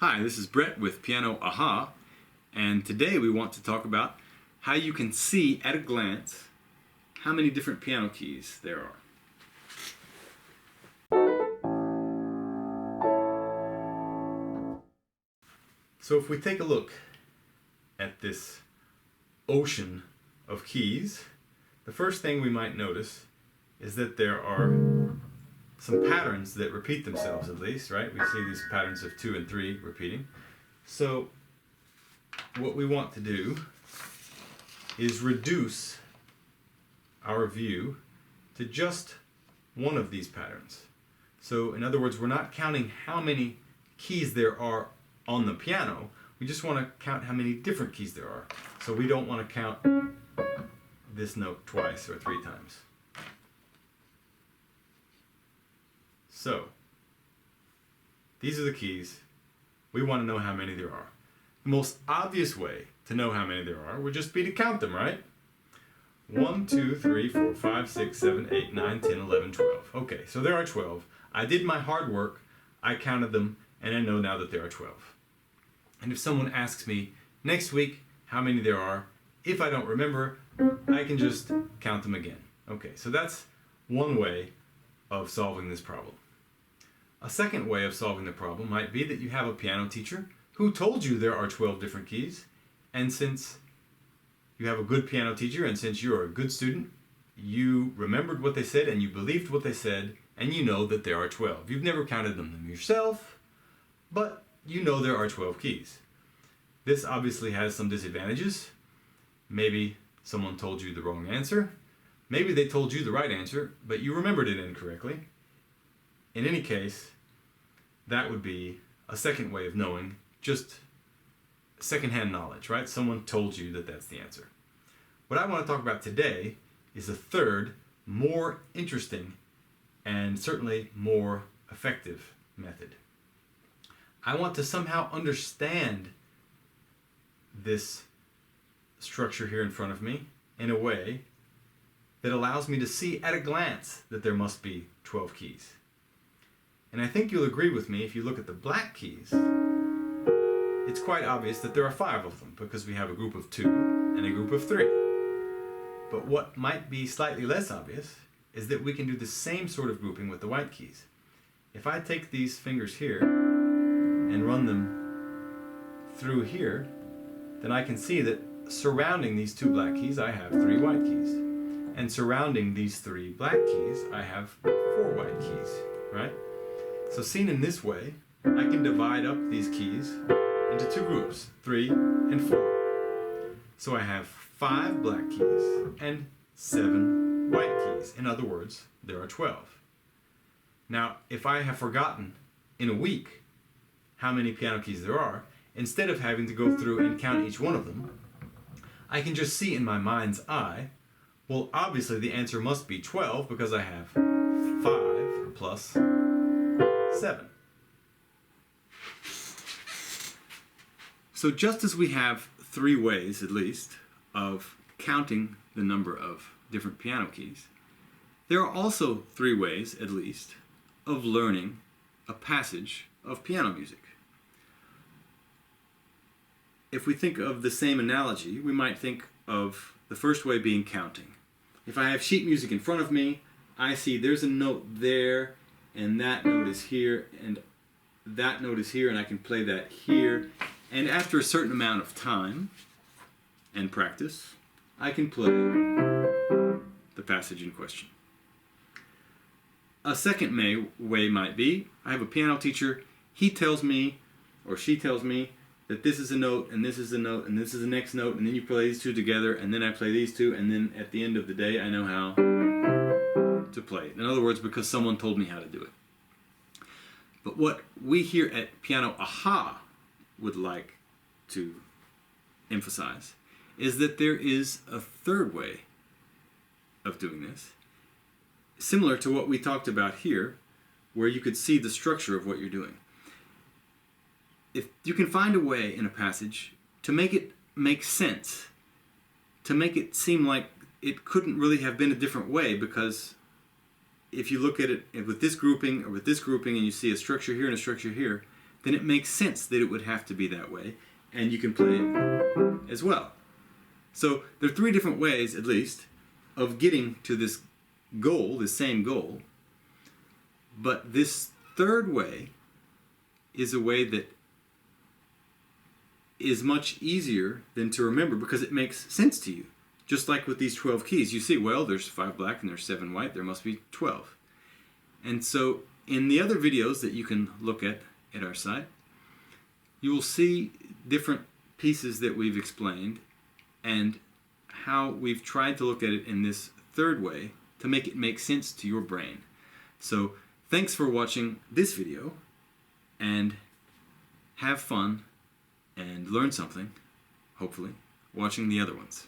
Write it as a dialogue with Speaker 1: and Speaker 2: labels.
Speaker 1: Hi, this is Brett with Piano Aha, and today we want to talk about how you can see at a glance how many different piano keys there are. So if we take a look at this ocean of keys, the first thing we might notice is that there are some patterns that repeat themselves, at least, right? We see these patterns of 2 and 3 repeating. So what we want to do is reduce our view to just one of these patterns. So in other words, we're not counting how many keys there are on the piano, we just want to count how many different keys there are. So we don't want to count this note twice or 3 times. So, these are the keys. We want to know how many there are. The most obvious way to know how many there are would just be to count them, right? 1, 2, 3, 4, 5, 6, 7, 8, 9, 10, 11, 12. Okay, so there are 12. I did my hard work, I counted them, and I know now that there are 12. And if someone asks me next week how many there are, if I don't remember, I can just count them again. Okay, so that's one way of solving this problem. A second way of solving the problem might be that you have a piano teacher who told you there are 12 different keys, and since you have a good piano teacher and since you're a good student, you remembered what they said and you believed what they said, and you know that there are 12. You've never counted them yourself, but you know there are 12 keys. This obviously has some disadvantages. Maybe someone told you the wrong answer. Maybe they told you the right answer, but you remembered it incorrectly. In any case, that would be a second way of knowing, just secondhand knowledge, right? Someone told you that that's the answer. What I want to talk about today is a third, more interesting, and certainly more effective method. I want to somehow understand this structure here in front of me in a way that allows me to see at a glance that there must be 12 keys. And I think you'll agree with me if you look at the black keys, it's quite obvious that there are 5 of them because we have a group of 2 and a group of 3. But what might be slightly less obvious is that we can do the same sort of grouping with the white keys. If I take these fingers here and run them through here, then I can see that surrounding these 2 black keys I have 3 white keys. And surrounding these 3 black keys I have 4 white keys, right? So seen in this way, I can divide up these keys into 2 groups, 3 and 4. So I have 5 black keys and 7 white keys. In other words, there are 12. Now, if I have forgotten in a week how many piano keys there are, instead of having to go through and count each one of them, I can just see in my mind's eye, well, obviously the answer must be 12 because I have 5 plus 7. So just as we have 3 ways, at least, of counting the number of different piano keys, there are also 3 ways, at least, of learning a passage of piano music. If we think of the same analogy, we might think of the first way being counting. If I have sheet music in front of me, I see there's a note there, and that note is here, and that note is here, and I can play that here. And after a certain amount of time and practice, I can play the passage in question. A second way might be, I have a piano teacher, he tells me, or she tells me, that this is a note, and this is a note, and this is the next note, and then you play these 2 together, and then I play these 2, and then at the end of the day, I know how to play it. In other words, because someone told me how to do it. But what we here at Piano Aha would like to emphasize is that there is a third way of doing this, similar to what we talked about here, where you could see the structure of what you're doing. If you can find a way in a passage to make it make sense, to make it seem like it couldn't really have been a different way, because if you look at it with this grouping or with this grouping and you see a structure here and a structure here, then it makes sense that it would have to be that way, and you can play it as well. So there are three different ways, at least, of getting to this goal, this same goal. But this third way is a way that is much easier than to remember because it makes sense to you. Just like with these 12 keys, you see, well, there's 5 black and there's 7 white, there must be 12. And so in the other videos that you can look at our site, you will see different pieces that we've explained and how we've tried to look at it in this third way to make it make sense to your brain. So thanks for watching this video, and have fun and learn something, hopefully, watching the other ones.